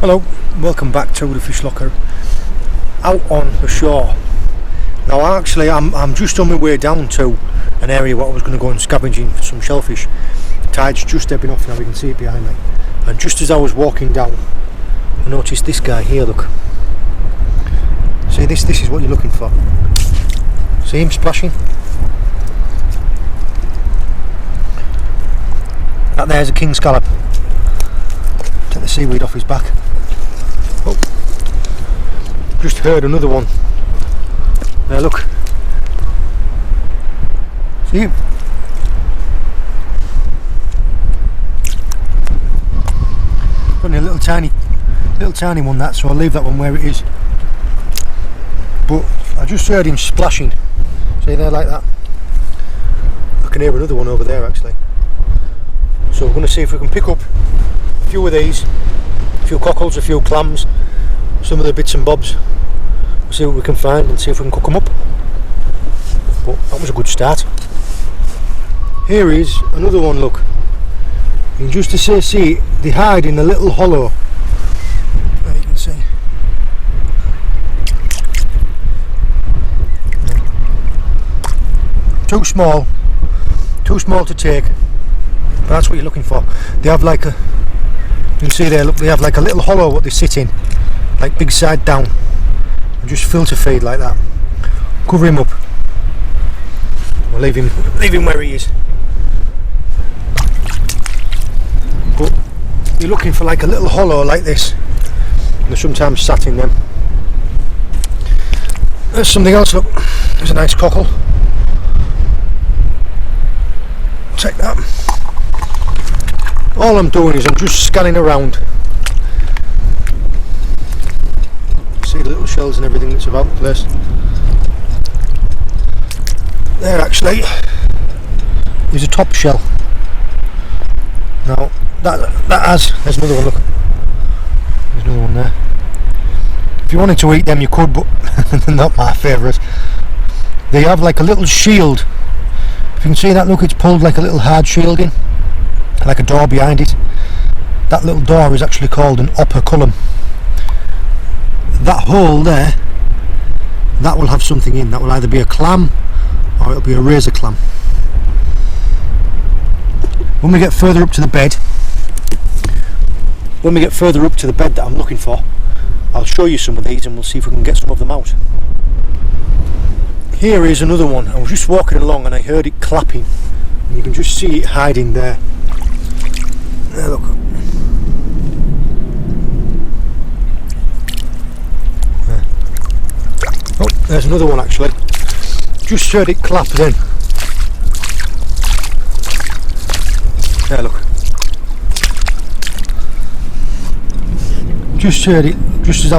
Hello, welcome back to the Fish Locker out on the shore. Now actually I'm just on my way down to an area where I was going to go and scavenging for some shellfish. The tide's just ebbing off now, you can see it behind me. And just as I was walking down, I noticed this guy here, look. See, this is what you're looking for. See him splashing? That there's a king scallop. Take the seaweed off his back. Oh, just heard another one. There, look. See him? Only a little tiny one that, so I'll leave that one where it is. But I just heard him splashing. See there, like that. I can hear another one over there actually. So we're going to see if we can pick up a few of these, a few cockles, a few clams, some of the bits and bobs. We'll see what we can find and see if we can cook them up. But that was a good start. Here is another one, look. You can just see they hide in a little hollow. There you can see. Too small to take. But that's what you're looking for. They have like a, you can see there, look, they have like a little hollow what they sit in, like big side down, and just filter feed like that. Cover him up. We'll leave him where he is. But you're looking for like a little hollow like this. And they're sometimes sat in them. There's something else, look. There's a nice cockle. Take that. All I'm doing is I'm just scanning around. See the little shells and everything that's about the place. There actually is a top shell. Now there's another one, look. There's another one there. If you wanted to eat them you could, but they're not my favourite. They have like a little shield. If you can see that, look, it's pulled like a little hard shielding, like a door behind it. That little door is actually called an operculum. That hole there, that will have something in. That will either be a clam or it'll be a razor clam. When we get further up to the bed, that I'm looking for, I'll show you some of these and we'll see if we can get some of them out. Here is another one. I was just walking along and I heard it clapping, and you can just see it hiding there. There, look. There. Oh, there's another one actually. Just heard it clap then. There, look. Just heard it just as I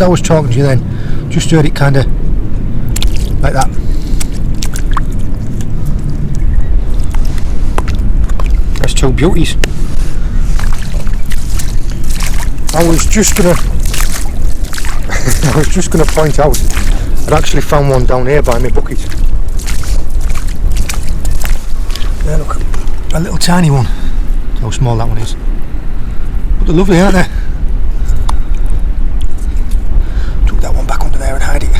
was talking to you then. Just heard it kind of like that. That's two beauties. I was just gonna point out I'd actually found one down here by my bucket. There, look, a little tiny one. That's how small that one is. But they're lovely, aren't they? Took that one back under there and hide it.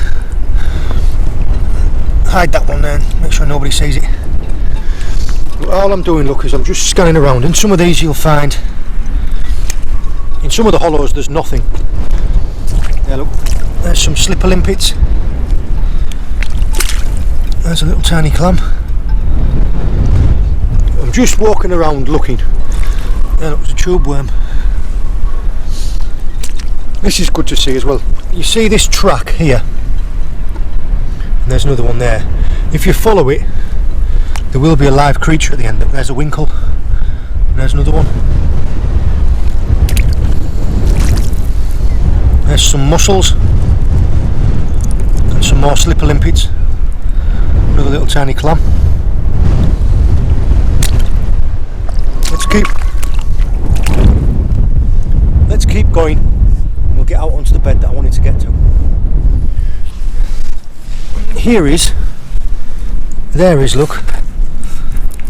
Hide that one then, make sure nobody sees it. But all I'm doing, look, is I'm just scanning around. In some of these you'll find, in some of the hollows there's nothing. There, look, there's some slipper limpets. There's a little tiny clam. I'm just walking around looking. There, look, there's a tube worm. This is good to see as well. You see this track here? There's another one there. If you follow it, there will be a live creature at the end. There's a winkle. And there's another one. There's some mussels and some more slipper limpets. Another little tiny clam. Let's keep going. We'll get out onto the bed that I wanted to get to. There is, look,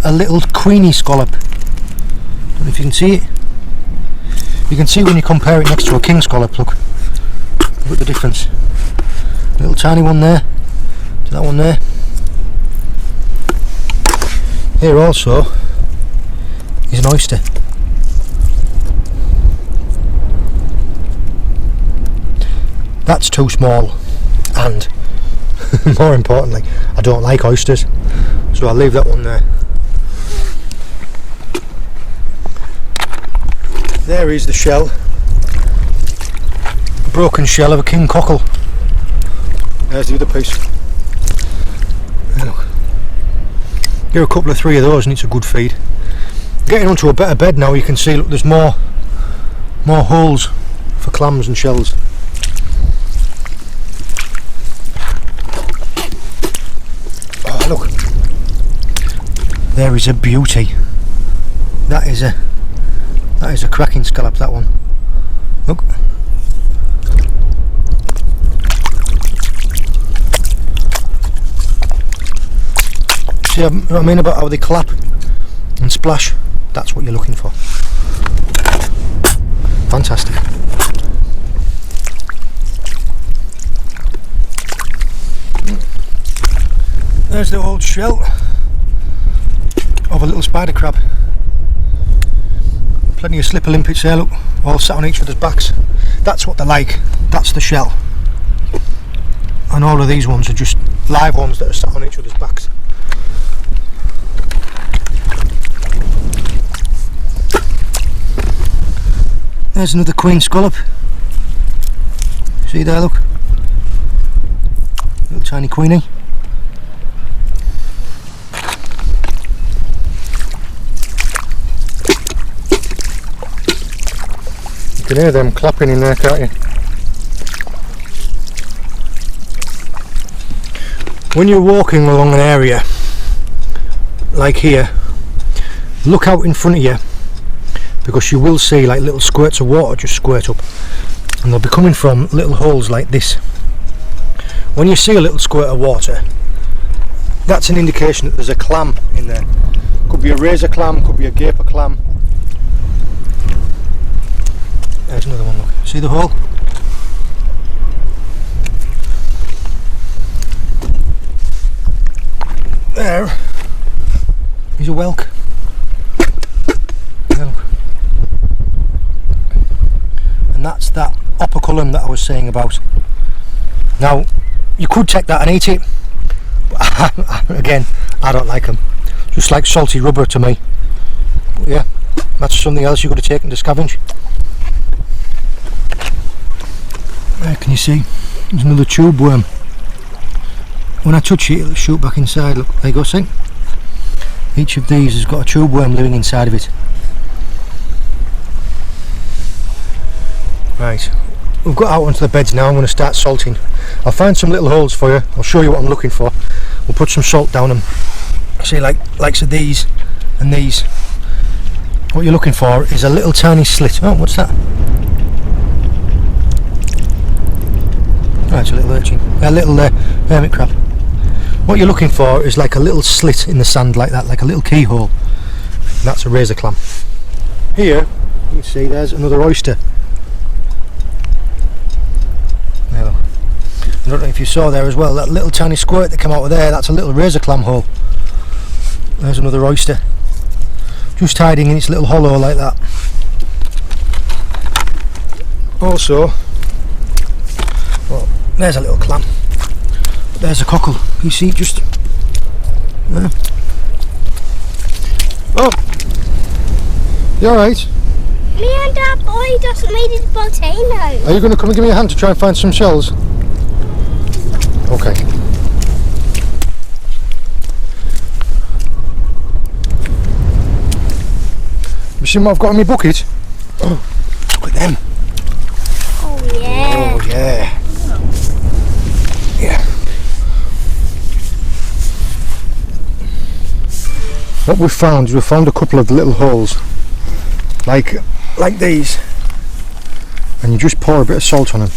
a little queenie scallop. Don't know if you can see it. You can see when you compare it next to a king scallop, look at the difference. Little tiny one there to that one there. Here also is an oyster. That's too small, and more importantly, I don't like oysters, so I'll leave that one there. There is the shell, a broken shell of a king cockle. There's the other piece. There, look. Get a couple of 3 of those and it's a good feed. Getting onto a better bed now, you can see, look, there's more holes for clams and shells. Oh, look, there is a beauty. That is a cracking scallop, that one. Look. See what I mean about how they clap and splash? That's what you're looking for. Fantastic. There's the old shell of a little spider crab. Plenty of slipper limpets there, look, all sat on each other's backs. That's what they're like, that's the shell. And all of these ones are just live ones that are sat on each other's backs. There's another queen scallop. See there, look. Little tiny queenie. You can hear them clapping in there, can't you? When you're walking along an area like here, look out in front of you, because you will see like little squirts of water just squirt up, and they'll be coming from little holes like this. When you see a little squirt of water, that's an indication that there's a clam in there. Could be a razor clam, could be a gaper clam. There's another one, look. See the hole? There is a whelk. And that's that operculum that I was saying about. Now, you could take that and eat it, but again, I don't like them. Just like salty rubber to me. But yeah, that's something else you've got to take into scavenge. There, can you see? There's another tube worm. When I touch it, it'll shoot back inside. Look, there you go, see? Each of these has got a tube worm living inside of it. Right, we've got out onto the beds now. I'm going to start salting. I'll find some little holes for you. I'll show you what I'm looking for. We'll put some salt down them. See, likes of these and these. What you're looking for is a little tiny slit. Oh, what's that? Oh, it's a little urchin. A little hermit crab. What you're looking for is like a little slit in the sand like that, like a little keyhole. And that's a razor clam. Here, you can see there's another oyster. Now, I don't know if you saw there as well, that little tiny squirt that came out of there, that's a little razor clam hole. There's another oyster. Just hiding in its little hollow like that. Also, well, there's a little clam. There's a cockle. You see, just there. Oh, you alright? Me and that boy just made it volcano. Are you going to come and give me a hand to try and find some shells? Okay. Have you seen what I've got in my bucket? Oh, look at them. Oh yeah. Oh yeah. Yeah. What we've found is we've found a couple of little holes like these, and you just pour a bit of salt on them.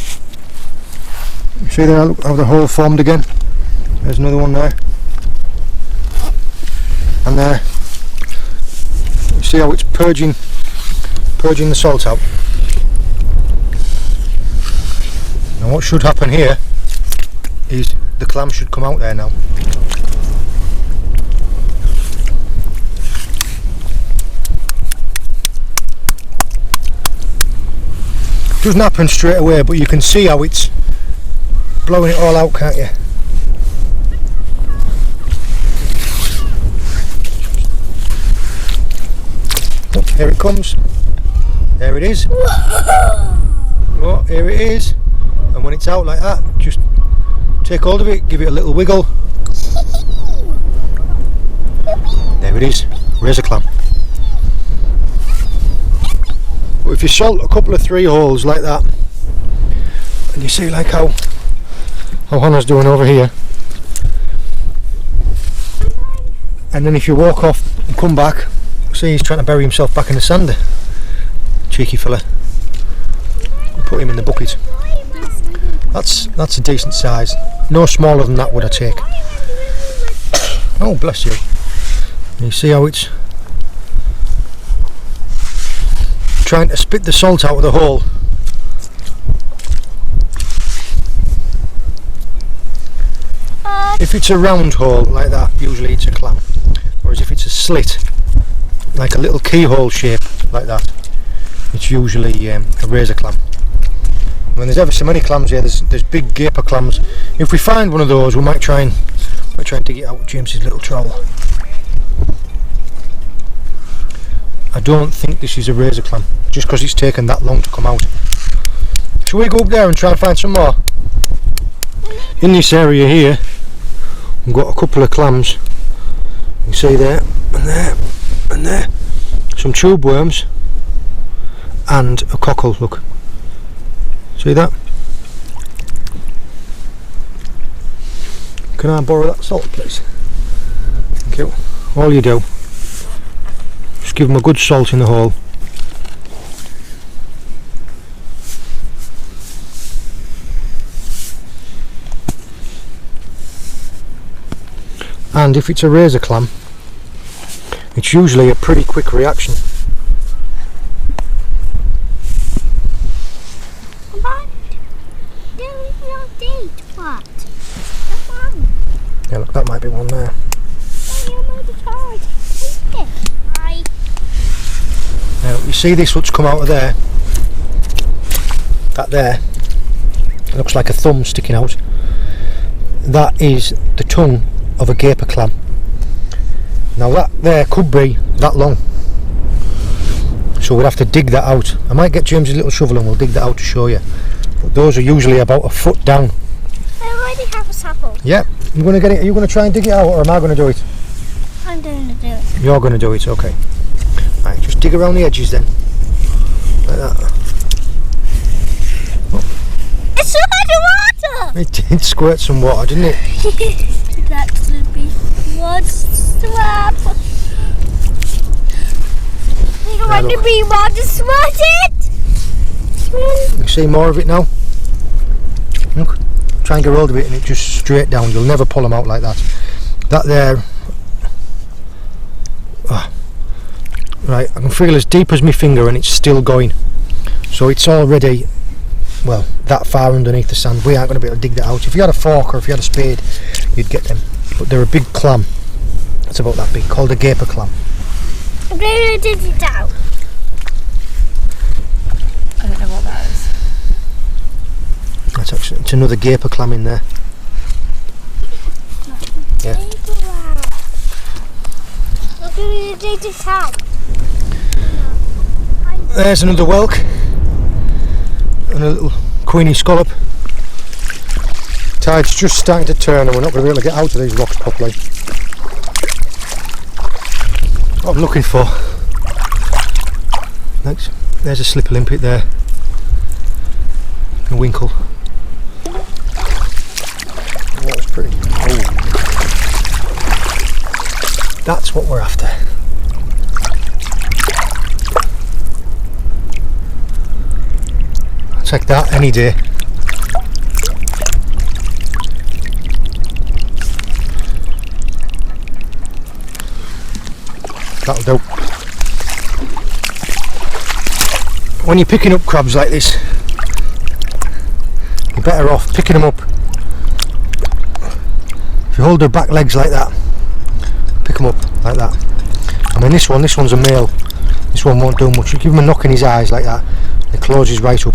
You see there how the hole formed again? There's another one there, and there. You see how it's purging the salt out. Now what should happen here is the clam should come out there now. Doesn't happen straight away, but you can see how it's blowing it all out, can't you? Oh, here it comes. There it is. Oh, here it is. And when it's out like that, just take hold of it, give it a little wiggle. There it is. Razor clam. But if you salt a couple of 3 holes like that, and you see like how Hannah's doing over here, and then if you walk off and come back, see he's trying to bury himself back in the sand. Cheeky fella. Put him in the bucket. That's a decent size. No smaller than that would I take. Oh, bless you. You see how it's trying to spit the salt out of the hole. If it's a round hole like that, usually it's a clam. Whereas if it's a slit, like a little keyhole shape like that, it's usually a razor clam. When there's ever so many clams here, there's big gaper clams. If we find one of those, we might try and dig it out with James's little trowel. I don't think this is a razor clam, just because it's taken that long to come out. Shall we go up there and try and find some more? In this area here, we've got a couple of clams. You can see there, and there, and there. Some tube worms, and a cockle, look. See that? Can I borrow that salt, please? Thank you. All you do, just give them a good salt in the hole. And if it's a razor clam, it's usually a pretty quick reaction. Yeah, look, that might be one there. Now, you see this what's come out of there? That there, it looks like a thumb sticking out. That is the tongue of a gaper clam. Now that there could be that long, so we'd have to dig that out. I might get James's little shovel and we'll dig that out to show you, but those are usually about a foot down. I already have a shovel. Yeah, you're going to get it. Are you going to try and dig it out, or am I going to do it? I'm going to do it. You're going to do it, okay. Right, just dig around the edges then, like that. It's squirting water! It did squirt some water, didn't it? It actually be one swap. You don't want to be water squirted? You see more of it now? Look, try and get hold of it and it just straight down. You'll never pull them out like that. That there, right, I can feel as deep as my finger and it's still going. So it's already, well, that far underneath the sand. We aren't going to be able to dig that out. If you had a fork or if you had a spade, you'd get them. But they're a big clam. It's about that big, called a gaper clam. I'm going to dig it out. I don't know what that is. That's actually, it's another gaper clam in there. Yeah. I'm going to dig it out. There's another whelk and a little queenie scallop. Tide's just starting to turn and we're not going to be able to get out of these rocks properly. What I'm looking for. Next, there's a slipper limpet there. A winkle. Oh, that's pretty. Oh. That's what we're after. I'll take that any day. That'll do. When you're picking up crabs like this, you've you're better off picking them up. If you hold their back legs like that, pick them up like that. I mean this one's a male. This one won't do much. You give him a knock in his eyes like that, it closes right up.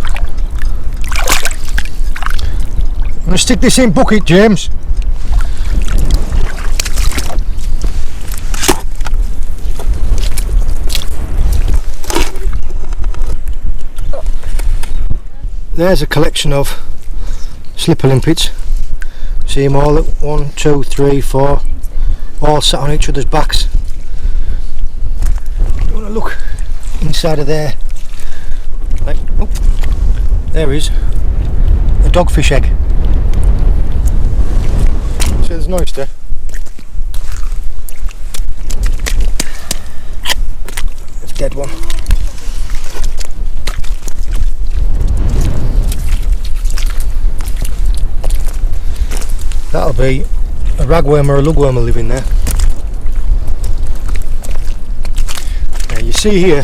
I'm going to stick this in bucket, James. There's a collection of slipper limpets. See them all at 1, 2, 3, 4, all sat on each other's backs. You want to look inside of there, like, oh, there is a dogfish egg. See, there's an oyster. It's a dead one. That'll be a ragworm or a lugworm living there. Now you see here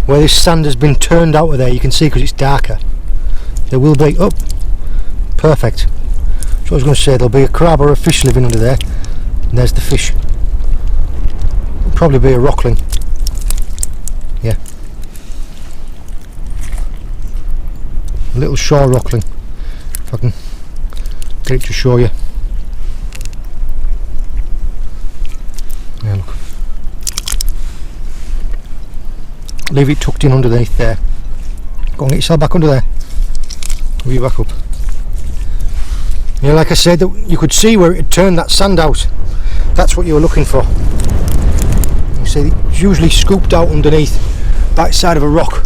where this sand has been turned out of there, you can see because it's darker. There will be, oh, perfect. So I was going to say there'll be a crab or a fish living under there. And there's the fish. It'll probably be a rockling. Yeah. A little shore rockling. If I can get it to show you. Yeah, look. Leave it tucked in underneath there. Go and get yourself back under there. Move you back up. Yeah, like I said, that you could see where it had turned that sand out. That's what you were looking for. You see, it's usually scooped out underneath backside of a rock.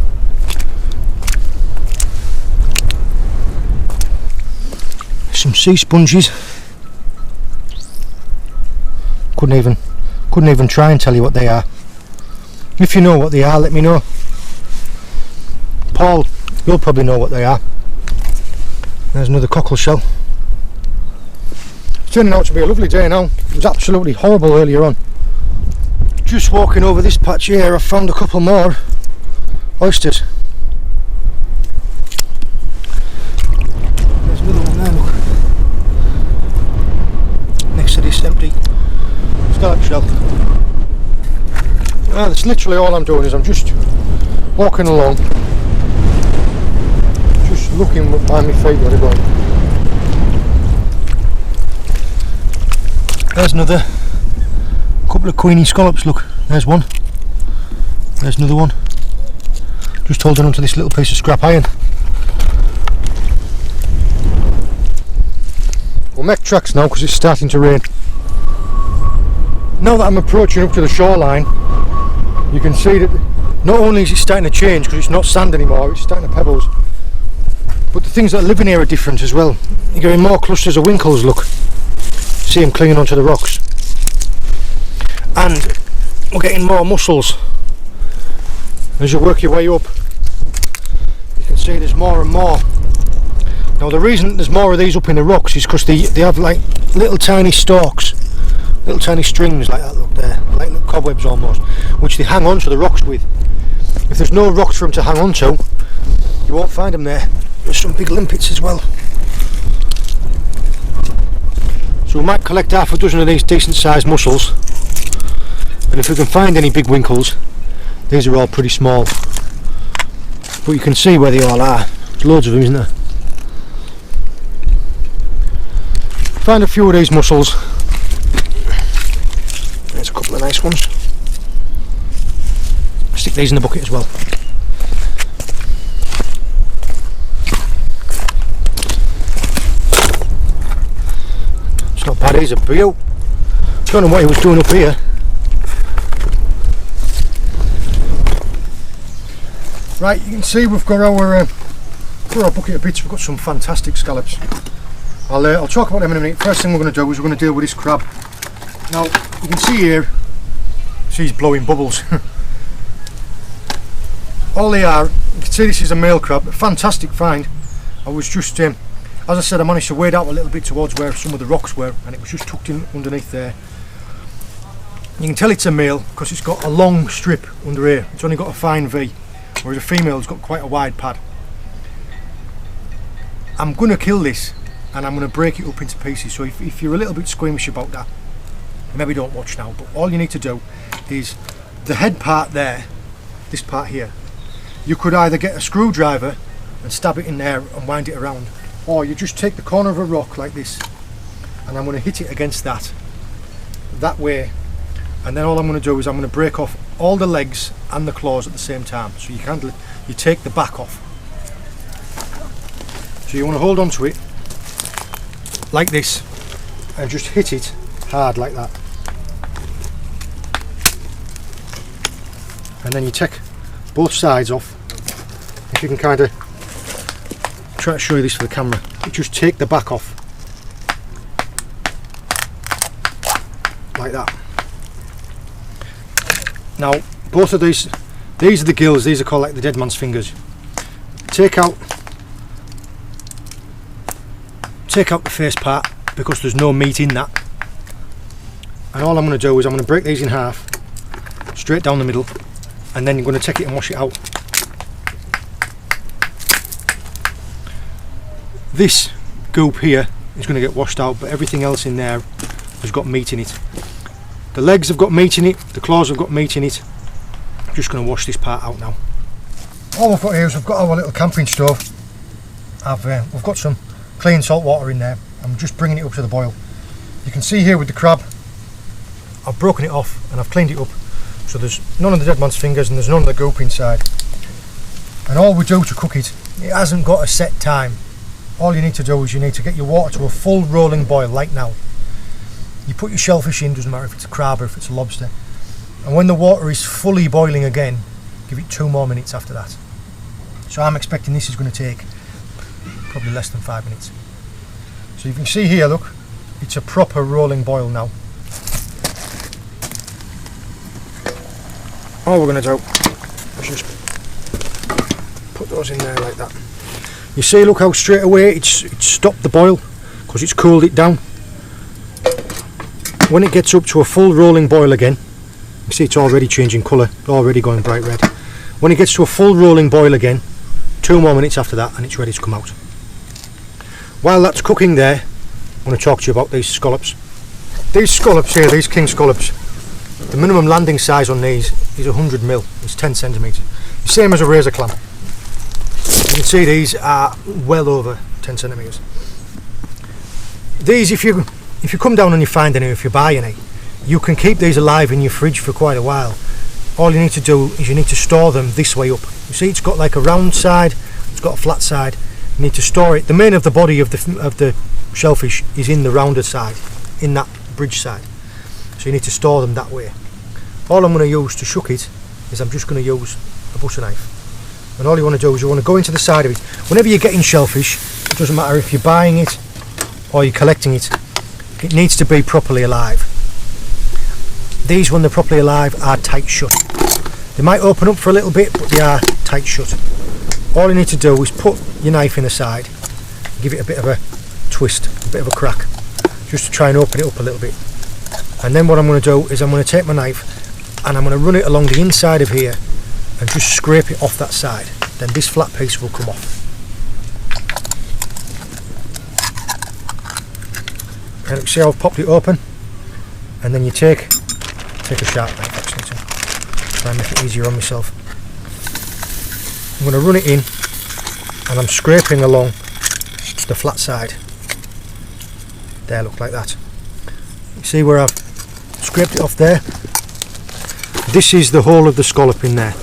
Some sea sponges. Couldn't even try and tell you what they are. If you know what they are, let me know. Paul, you'll probably know what they are. There's another cockle shell. It's turning out to be a lovely day now. It was absolutely horrible earlier on. Just walking over this patch here, I found a couple more oysters. There's another one there, look. Next to this empty scallop shell. That's literally all I'm doing, is I'm just walking along, just looking behind my feet where they're going. There's another couple of queenie scallops, look, there's one, there's another one, just holding onto this little piece of scrap iron. We'll make tracks now because it's starting to rain. Now that I'm approaching up to the shoreline, you can see that not only is it starting to change because it's not sand anymore, it's starting to pebbles, but the things that are living here are different as well. You're getting more clusters of winkles, look. See them clinging onto the rocks. And we're getting more mussels. As you work your way up, you can see there's more and more. Now the reason there's more of these up in the rocks is because they have like little tiny stalks, little tiny strings like that, look there, like little cobwebs almost, which they hang onto the rocks with. If there's no rocks for them to hang onto, you won't find them there. There's some big limpets as well. So we might collect half a dozen of these decent sized mussels, and if we can find any big winkles, these are all pretty small, but you can see where they all are. There's loads of them, isn't there? Find a few of these mussels. There's a couple of nice ones. Stick these in the bucket as well. It's not bad, he's a beaut. Don't know what he was doing up here. Right, you can see we've got our bucket of bits. We've got some fantastic scallops. I'll talk about them in a minute. First thing we're going to do is we're going to deal with this crab. Now you can see here, she's blowing bubbles. All they are, you can see this is a male crab. A fantastic find. I was just, as I said, I managed to wade out a little bit towards where some of the rocks were, and it was just tucked in underneath there. You can tell it's a male because it's got a long strip under here. It's only got a fine V, whereas a female's got quite a wide pad. I'm going to kill this and I'm going to break it up into pieces. So if you're a little bit squeamish about that, maybe don't watch now. But all you need to do is the head part there, this part here, you could either get a screwdriver and stab it in there and wind it around, or you just take the corner of a rock like this and I'm going to hit it against that way, and then all I'm going to do is I'm going to break off all the legs and the claws at the same time. So you take the back off. So you want to hold on to it like this and just hit it hard like that, and then you take both sides off. If you can kind of try to show you this for the camera, you just take the back off like that. Now both of these are the gills. These are called like the dead man's fingers. Take out the face part because there's no meat in that, and all I'm going to do is I'm going to break these in half straight down the middle, and then you're going to take it and wash it out. This goop here is going to get washed out, but everything else in there has got meat in it. The legs have got meat in it, the claws have got meat in it. I'm just going to wash this part out now. All we've got here is we've got our little camping stove. We've got some clean salt water in there. I'm just bringing it up to the boil. You can see here with the crab, I've broken it off and I've cleaned it up, so there's none of the dead man's fingers and there's none of the goop inside. And all we do to cook it, it hasn't got a set time. All you need to do is you need to get your water to a full rolling boil like now. You put your shellfish in, doesn't matter if it's a crab or if it's a lobster, and when the water is fully boiling again, give it 2 more minutes after that. So I'm expecting this is going to take probably less than 5 minutes. So you can see here, look, it's a proper rolling boil now. All we're going to do is just put those in there like that. You see, look how straight away it's stopped the boil because it's cooled it down. When it gets up to a full rolling boil again, you see it's already changing colour, already going bright red. When it gets to a full rolling boil again, 2 more minutes after that and it's ready to come out. While that's cooking there, I'm going to talk to you about these scallops. These scallops here, these king scallops, the minimum landing size on these is 100mm, it's 10 centimetres. Same as a razor clam. You can see these are well over 10 centimetres. These, if you come down and you find any, if you buy any, you can keep these alive in your fridge for quite a while. All you need to do is you need to store them this way up. You see it's got like a round side, it's got a flat side. You need to store it. The main of the body of the shellfish is in the rounded side, in that bridge side. So you need to store them that way. All I'm going to use to shuck it is I'm just going to use a butter knife. And all you want to do is you want to go into the side of it. Whenever you're getting shellfish, it doesn't matter if you're buying it or you're collecting it, it needs to be properly alive. These, when they're properly alive, are tight shut. They might open up for a little bit, but they are tight shut. All you need to do is put your knife in the side, give it a bit of a twist, a bit of a crack, just to try and open it up a little bit. And then what I'm going to do is I'm going to take my knife and I'm going to run it along the inside of here and just scrape it off that side. Then this flat piece will come off. And see how I've popped it open, and then you take a sharp knife actually to try and make it easier on myself. I'm going to run it in and I'm scraping along the flat side. There, look, like that. You see where I've scraped it off there? This is the whole of the scallop in there.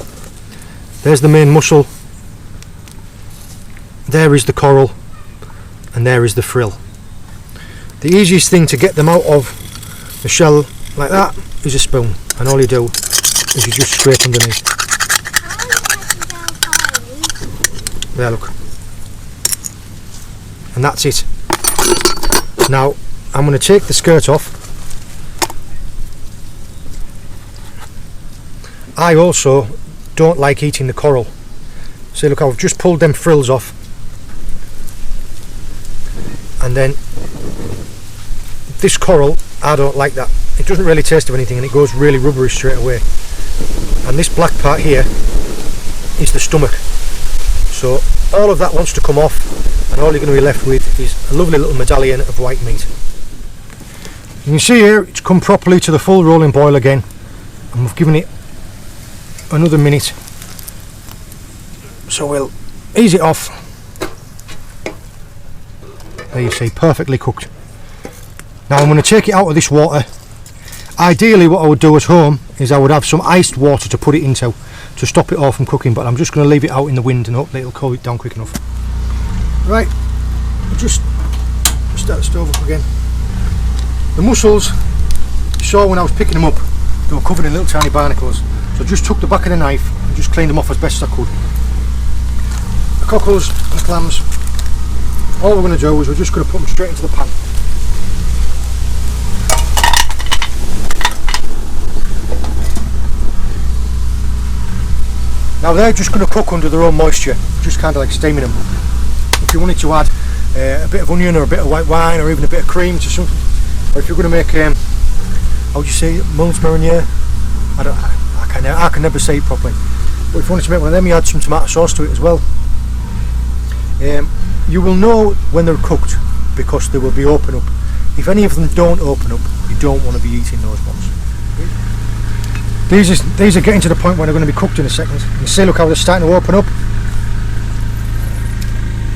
There's the main muscle, there is the coral, and there is the frill. The easiest thing to get them out of the shell like that is a spoon, and all you do is you just scrape underneath. There, look. And that's it. Now I'm going to take the skirt off. I also don't like eating the coral. See, look, I've just pulled them frills off, and then this coral, I don't like that. It doesn't really taste of anything and it goes really rubbery straight away. And this black part here is the stomach. So all of that wants to come off, and all you're going to be left with is a lovely little medallion of white meat. You can see here it's come properly to the full rolling boil again, and we've given it another minute, so we'll ease it off. There you see, perfectly cooked. Now I'm going to take it out of this water. Ideally what I would do at home is I would have some iced water to put it into to stop it all from cooking, but I'm just going to leave it out in the wind and hopefully it'll cool it down quick enough. Right, we'll just start the stove up again. The mussels, you saw when I was picking them up, they were covered in little tiny barnacles, so I just took the back of the knife and just cleaned them off as best as I could. The cockles and the clams, all we're going to do is we're just going to put them straight into the pan. Now they're just going to cook under their own moisture, just kind of like steaming them. If you wanted to add a bit of onion or a bit of white wine or even a bit of cream to something, or if you're going to make, how would you say, Mullins Marinier? I can never say it properly. But if you wanted to make one of them, you add some tomato sauce to it as well. You will know when they're cooked because they will be open up. If any of them don't open up, you don't want to be eating those ones. These are getting to the point where they're going to be cooked in a second. You can see, look how they're starting to open up.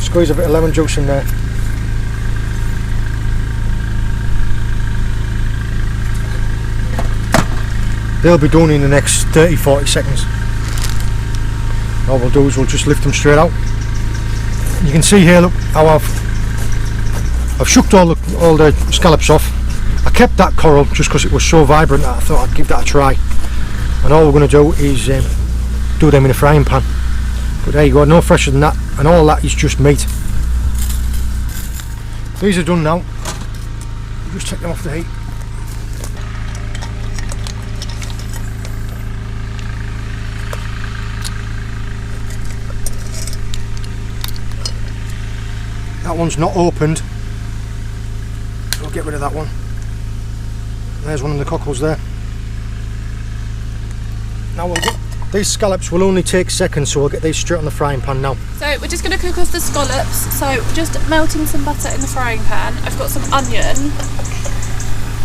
Squeeze a bit of lemon juice in there. They'll be done in the next 30-40 seconds. All we'll do is we'll just lift them straight out. You can see here, look how I've shooked all the scallops off. I kept that coral just because it was so vibrant that I thought I'd give that a try. And all we're going to do is do them in a frying pan. But there you go, no fresher than that, and all that is just meat. These are done now. Just take them off the heat. That one's not opened, so I'll get rid of that one. There's one of the cockles there. Now these scallops will only take seconds, so we'll get these straight on the frying pan now. So we're just going to cook us the scallops. So just melting some butter in the frying pan. I've got some onion.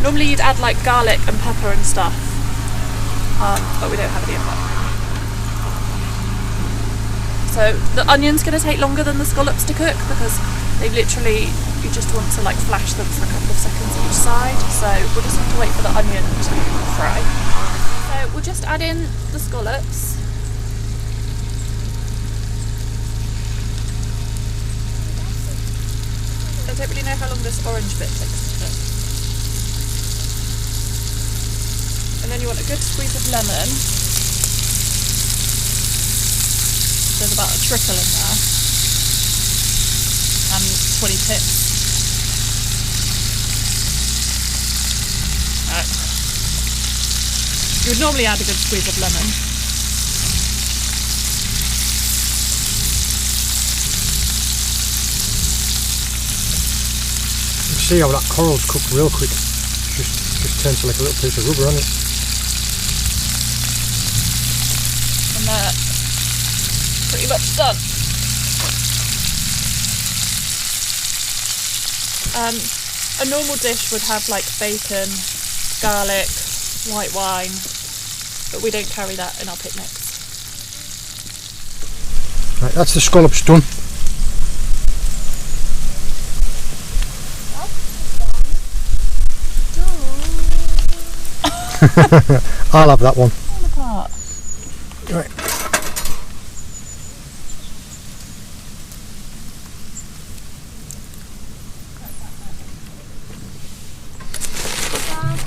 Normally you'd add like garlic and pepper and stuff, but we don't have any of that. So the onion's going to take longer than the scallops to cook because they literally, you just want to like flash them for a couple of seconds each side. So we'll just have to wait for the onion to fry. So we'll just add in the scallops. I don't really know how long this orange bit takes to cook. And then you want a good squeeze of lemon. There's about a trickle in there. And 20 pips. You would normally add a good squeeze of lemon. You see how that coral's cooked real quick. Just turns to like a little piece of rubber on it. And they're pretty much done. A normal dish would have like bacon, garlic, white wine, but we don't carry that in our picnics. Right, that's the scallops done. I'll have that one. Fall apart. Right.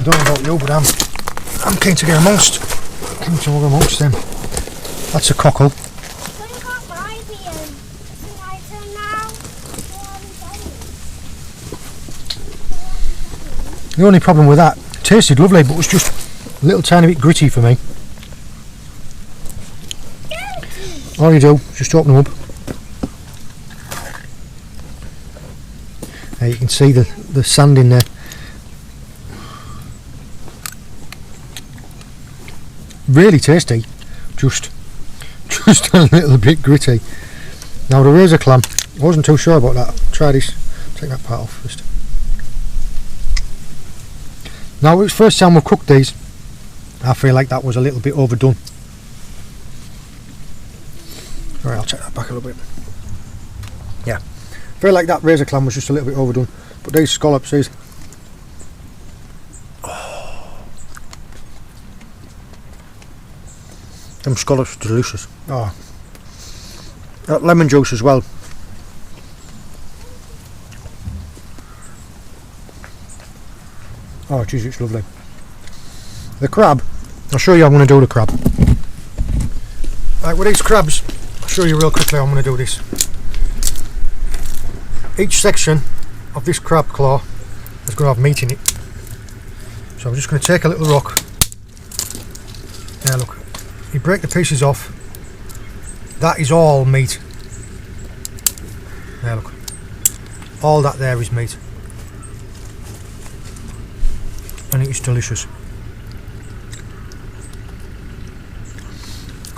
I don't know about you, but I'm keen to get amongst. Keen to get amongst them. That's a cockle. The only problem with that, it tasted lovely, but it was just a little tiny bit gritty for me. All you do, just open them up. There you can see the sand in there. Really tasty, just a little bit gritty. Now the razor clam, I wasn't too sure about that. Try this. Take that part off first. Now it's the first time we've cooked these. I feel like that was a little bit overdone. Alright, I'll take that back a little bit. Yeah, I feel like that razor clam was just a little bit overdone. But these scallops, these. Oh. Them scallops are delicious. Oh. That lemon juice as well. Oh geez, it's lovely. The crab, I'll show you how I'm going to do the crab. Right, with these crabs, I'll show you real quickly how I'm going to do this. Each section of this crab claw is going to have meat in it. So I'm just going to take a little rock. There, look. You break the pieces off. That is all meat. There, look. All that there is meat. And it's delicious.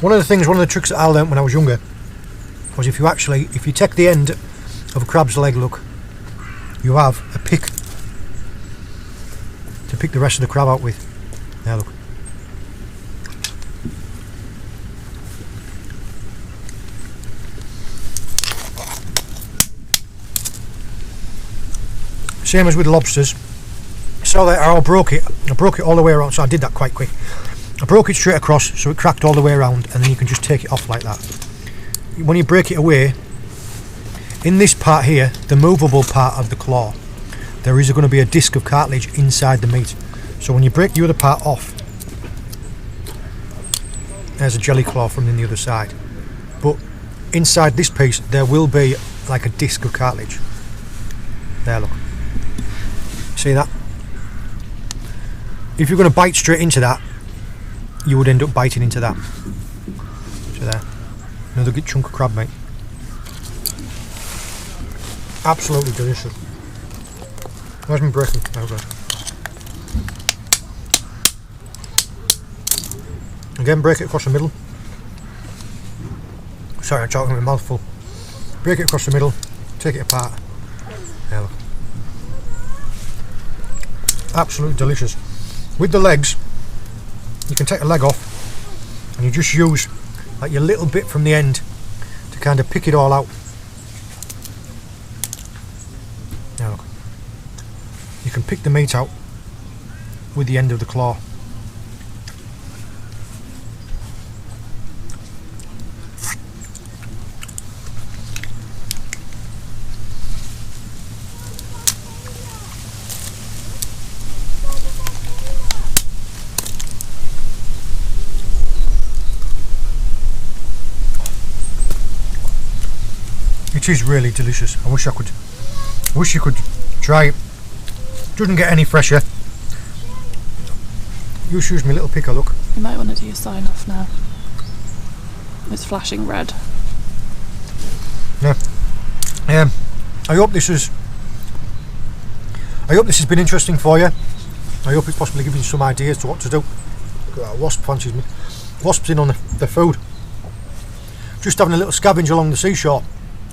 One of the tricks that I learnt when I was younger was if you take the end of a crab's leg, look, you have a pick to pick the rest of the crab out with. There, look. Same as with lobsters. So that I broke it all the way around, so I did that quite quick. I broke it straight across so it cracked all the way around, and then you can just take it off like that. When you break it away, in this part here, the movable part of the claw, there is going to be a disc of cartilage inside the meat. So when you break the other part off, there's a jelly claw from the other side. But inside this piece, there will be like a disc of cartilage. There, look. See that? If you're going to bite straight into that, you would end up biting into that. So there, another good chunk of crab, mate. Absolutely delicious. Where's my breaking? Over. Again, break it across the middle. Sorry, I'm talking with my mouth full. Break it across the middle, take it apart. There, look. Absolutely delicious. With the legs, you can take the leg off and you just use like your little bit from the end to kind of pick it all out. Now look, you can pick the meat out with the end of the claw. It is really delicious. I wish you could try it. Doesn't get any fresher. You use my little picker, look. You might want to do your sign off now. It's flashing red. Yeah. I hope this has been interesting for you. I hope it's possibly given you some ideas to what to do. Look at that wasp fancies me. Wasps in on the food. Just having a little scavenge along the seashore.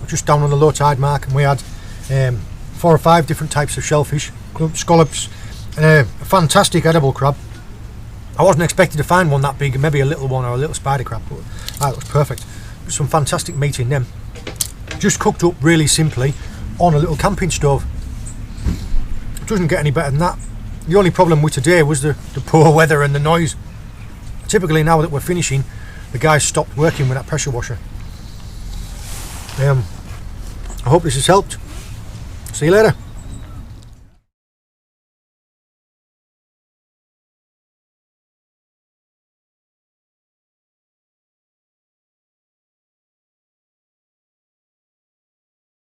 Just down on the low tide mark, and we had 4 or 5 different types of shellfish, scallops, and a fantastic edible crab. I wasn't expecting to find one that big, maybe a little one or a little spider crab, but that was perfect. Some fantastic meat in them. Just cooked up really simply on a little camping stove. It doesn't get any better than that. The only problem with today was the poor weather and the noise. Typically now that we're finishing, the guys stopped working with that pressure washer. I hope this has helped. See you later.